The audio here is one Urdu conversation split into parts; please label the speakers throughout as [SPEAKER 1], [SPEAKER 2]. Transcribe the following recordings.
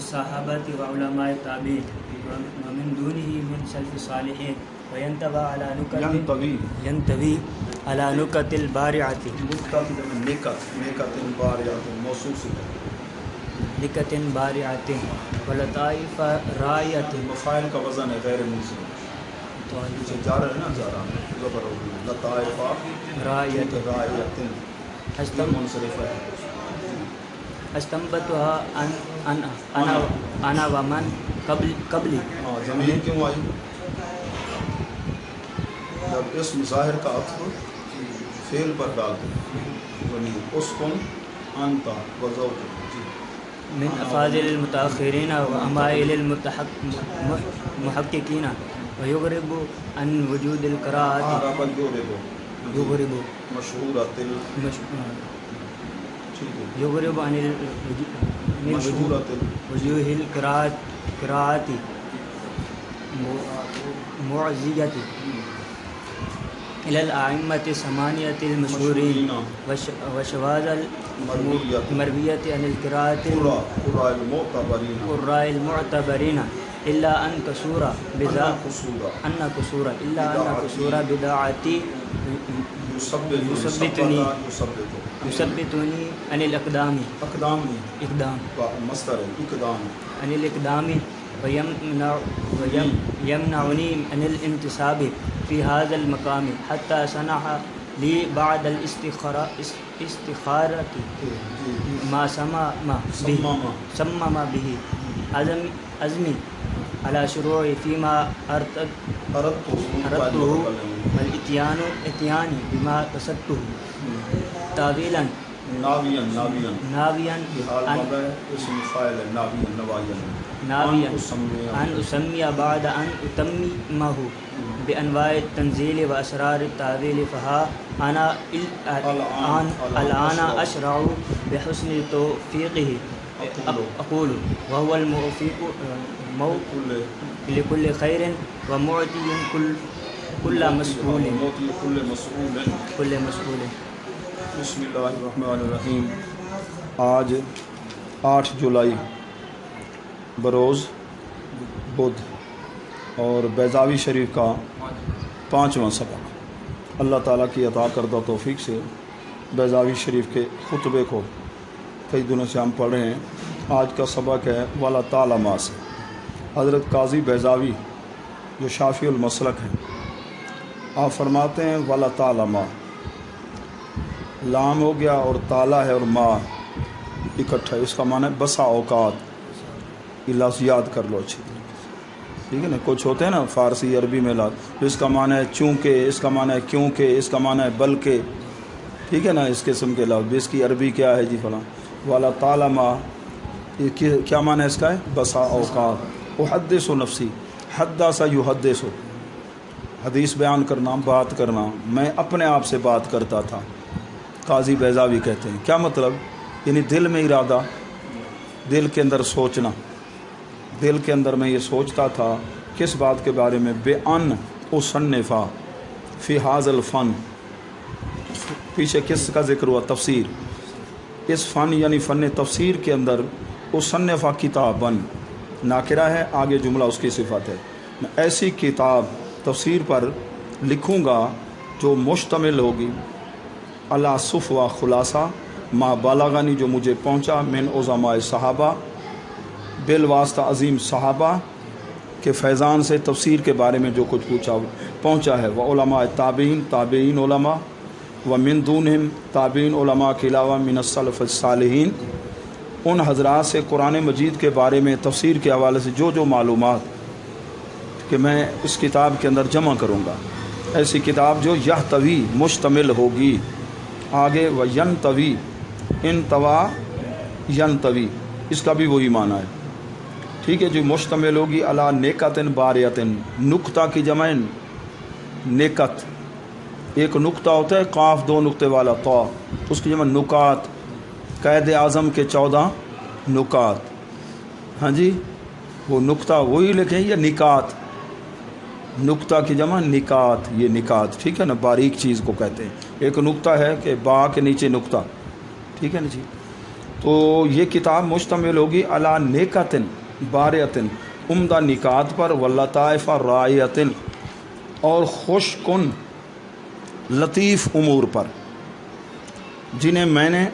[SPEAKER 1] الصحابة وعلماء التابعين ومن دونه من سلف الصالحين وينتوي على نكت البارعة نكت بارعة ولطائف رائعة.
[SPEAKER 2] مفاعل کا وزن ہے غیر منصرف. جارہ ہے نا جارہ زبر ہوگی. لطائف رائعة منصرف ہے.
[SPEAKER 1] استنبطها انا ومن قبلی.
[SPEAKER 2] ضمیر کیوں آئی؟ جب اسم ظاہر کا عطف فعل پر ڈال دیں ضمیر اسکن انت وزوج.
[SPEAKER 1] من افاضل المتاخرین وامائل المحققین ویغرب عن وجود القراءات یغرب
[SPEAKER 2] مشہورۃ
[SPEAKER 1] یغرب عن وجوہ القراءات معزیۃ إلى الأئمة الثمانية المشهورين وشواذ المروية عن القراءة القراء المعتبرين إلا أن كسور بدعتي يثبتني عن الإقدام عن الإقدام ويمنعني عن الانتصاب في هذا المقام حتى سنح لي بعد الاستخارة ما صمم به عزمي على شروع فيما أردته والإتيان بما قصدته تاويلا ناويا أن أسمي بعد أن أتممه بأنواع التنزيل وأسرار التأويل فها أنا الآن أشرع بحسن توفيقه أقول وهو الموفق لكل خير ومعطي كل مسؤول.
[SPEAKER 2] بسم اللہ الرحمن الرحیم. آج 8 جولائی بروز بدھ اور بیضاوی شریف کا 5واں سبق. اللہ تعالیٰ کی عطا کردہ توفیق سے بیضاوی شریف کے خطبے کو کئی دنوں سے ہم پڑھ رہے ہیں. آج کا سبق ہے والا تعالیٰ سے. حضرت قاضی بیضاوی جو شافعی المسلک ہیں آپ فرماتے ہیں والا تعالیٰ لام ہو گیا اور تالا ہے اور ما اکٹھا. اس کا معنی ہے بسا اوقات. یہ لفظ یاد کر لو اچھی طرح. ٹھیک ہے نا. کچھ ہوتے ہیں نا فارسی عربی میں لفظ اس کا معنی ہے چونکہ, اس کا معنی ہے کیونکہ, اس کا معنی ہے بلکہ. ٹھیک ہے نا. اس قسم کے لفظ اس کی عربی کیا ہے جی فلاں. والا تعالیٰ ما یہ کیا معنی ہے اس کا ہے بسا اوقات. احدث نفسی حدث یحدث حدیث بیان کرنا بات کرنا. میں اپنے آپ سے بات کرتا تھا. قاضی بیضاوی کہتے ہیں کیا مطلب یعنی دل میں ارادہ, دل کے اندر سوچنا. دل کے اندر میں یہ سوچتا تھا کس بات کے بارے میں بے ان اصنفا فی حاذ الفن. پیچھے کس کا ذکر ہوا تفسیر. اس فن یعنی فن تفسیر کے اندر اصنفا کتابن ناکرہ ہے, آگے جملہ اس کی صفت ہے. میں ایسی کتاب تفسیر پر لکھوں گا جو مشتمل ہوگی اللہ صف و خلاصہ ما بالغانی جو مجھے پہنچا من عظماء صحابہ بالواسطہ عظیم صحابہ کے فیضان سے تفسیر کے بارے میں جو کچھ پہنچا ہے. وہ علماء تابعین علماء و من دونہم تابعین علماء کے علاوہ من السلف الصالحین ان حضرات سے قرآن مجید کے بارے میں تفسیر کے حوالے سے جو معلومات کہ میں اس کتاب کے اندر جمع کروں گا. ایسی کتاب جو یحتوی مشتمل ہوگی. آگے و ینتوی انتوا ینتوی اس کا بھی وہی معنی ہے. ٹھیک ہے. جو مشتمل ہوگی علی نیکتن باریتن. نقطہ کی جمع نیکت. ایک نقطہ ہوتا ہے قاف 2 نقطے والا طا, اس کی جمع نکات. قائد اعظم کے 14 نکات. ہاں جی وہ نقطہ وہی لکھیں یا نکات. نقطہ کی جمع نکات. یہ نکات ٹھیک ہے نا باریک چیز کو کہتے ہیں. ایک نقطہ ہے کہ با کے نیچے نقطہ. ٹھیک ہے نا جی. تو یہ کتاب مشتمل ہوگی علی نیکتن بارعتن، عمدہ نکات پر، ولطائف رائعتن، اور خوش کن لطیف امور پر، جنہیں میں نے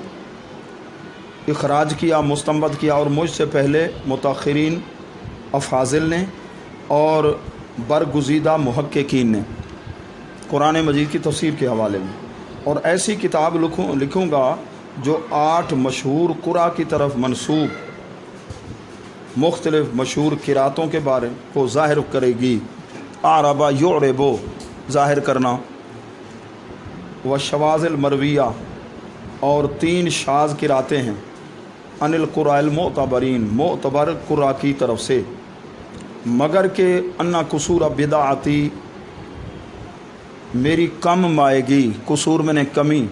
[SPEAKER 2] اخراج کیا، مستنبط کیا، اور مجھ سے پہلے متاخرین افاضل نے اور برگزیدہ محققین نے قرآن مجید کی تفسیر کے حوالے میں۔ اور ایسی کتاب لکھوں گا جو 8 مشہور قرآ کی طرف منسوب مختلف مشہور قراتوں کے بارے کو ظاہر کرے گی۔ اعربا یعربو، ظاہر کرنا، والشواذ المرویہ، اور 3 شاذ قراتیں ہیں، عن القراء المعتبرین، معتبر قراء کی طرف سے، مگر کہ انا قصور بدعتی، میری کم مائے گی، قصور میں نے کمی،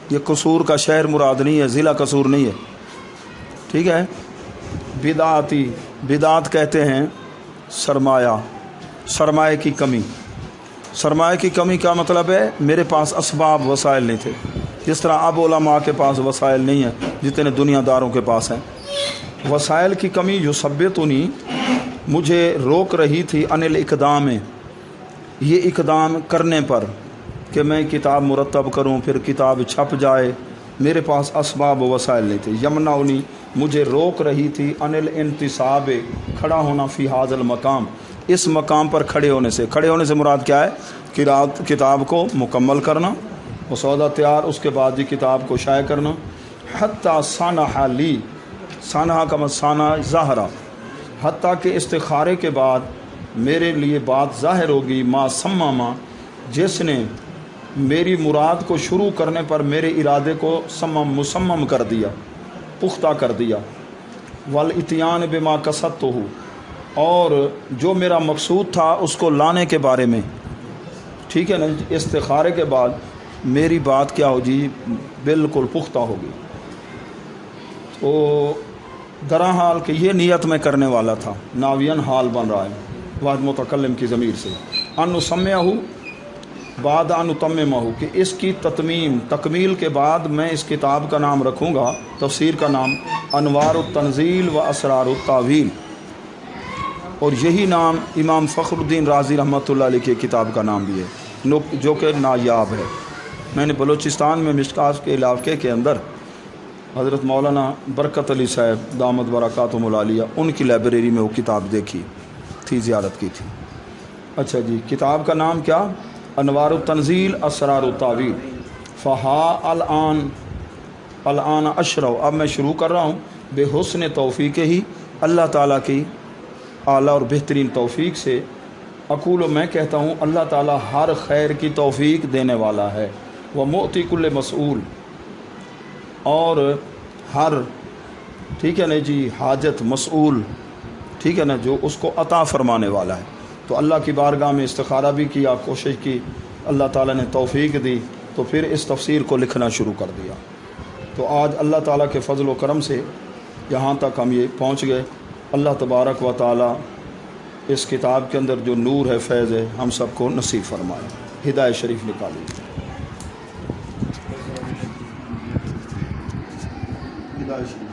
[SPEAKER 2] یہ قصور کا شہر مراد نہیں ہے، ضلع قصور نہیں ہے، ٹھیک ہے۔ بدعتی، بدعت کہتے ہیں سرمایہ کی کمی۔ سرمایہ کی کمی کا مطلب ہے میرے پاس اسباب وسائل نہیں تھے، جس طرح اب علماء کے پاس وسائل نہیں ہیں جتنے دنیا داروں کے پاس ہیں۔ وسائل کی کمی یثبتنی، مجھے روک رہی تھی، عن الاقدام، یہ اقدام کرنے پر کہ میں کتاب مرتب کروں، پھر کتاب چھپ جائے، میرے پاس اسباب و وسائل نہیں تھے۔ یمنعنی، مجھے روک رہی تھی، عن الانتصاب، کھڑا ہونا، فی ھذا المقام، اس مقام پر کھڑے ہونے سے۔ کھڑے ہونے سے مراد کیا ہے؟ کتاب کو مکمل کرنا، مسودہ تیار، اس کے بعد یہ کتاب کو شائع کرنا۔ حتیٰ سانح لی، سانحہ کا مطلب سانحہ ظاہرہ، حتیٰ کہ استخارے کے بعد میرے لیے بات ظاہر ہوگی، ما سمما، جس نے میری مراد کو شروع کرنے پر میرے ارادے کو مسمم کر دیا، پختہ کر دیا۔ والاتیان بما قصدتہ، اور جو میرا مقصود تھا اس کو لانے کے بارے میں، ٹھیک ہے نا، استخارے کے بعد میری بات کیا ہوگی؟ بالکل پختہ ہوگی۔ تو درا حال کہ یہ نیت میں کرنے والا تھا، ناوین حال بن رہا ہے واحد متکلم کی ضمیر سے، ان نسمعہ بعد ان اتممہ، کہ اس کی تکمیل کے بعد میں اس کتاب کا نام رکھوں گا، تفسیر کا نام، انوار التنزیل و اسرار التاویل، اور یہی نام امام فخر الدین رازی رحمۃ اللہ علیہ کی کتاب کا نام بھی ہے، جو کہ نایاب ہے۔ میں نے بلوچستان میں مشکاف کے علاقے کے اندر حضرت مولانا برکت علی صاحب دامت برکاتہم العالیہ، ان کی لائبریری میں وہ کتاب دیکھی تھی، زیارت کی تھی۔ اچھا جی، کتاب کا نام کیا؟ انوار التنزیل اسرار التاویل۔ فہا الان اشرع، اب میں شروع کر رہا ہوں، بے حسن توفیق ہی، اللہ تعالیٰ کی اعلیٰ اور بہترین توفیق سے، اقول، میں کہتا ہوں، اللہ تعالیٰ ہر خیر کی توفیق دینے والا ہے، وہ معطی کل مسئول، اور ہر، ٹھیک ہے نا جی، حاجت مسئول، ٹھیک ہے نا، جو اس کو عطا فرمانے والا ہے۔ تو اللہ کی بارگاہ میں استخارہ بھی کیا، کوشش کی، اللہ تعالیٰ نے توفیق دی، تو پھر اس تفسیر کو لکھنا شروع کر دیا۔ تو آج اللہ تعالیٰ کے فضل و کرم سے یہاں تک ہم یہ پہنچ گئے۔ اللہ تبارک و تعالیٰ اس کتاب کے اندر جو نور ہے، فیض ہے، ہم سب کو نصیب فرمائے، ہدایت شریف نکالی، ہدایت شریف۔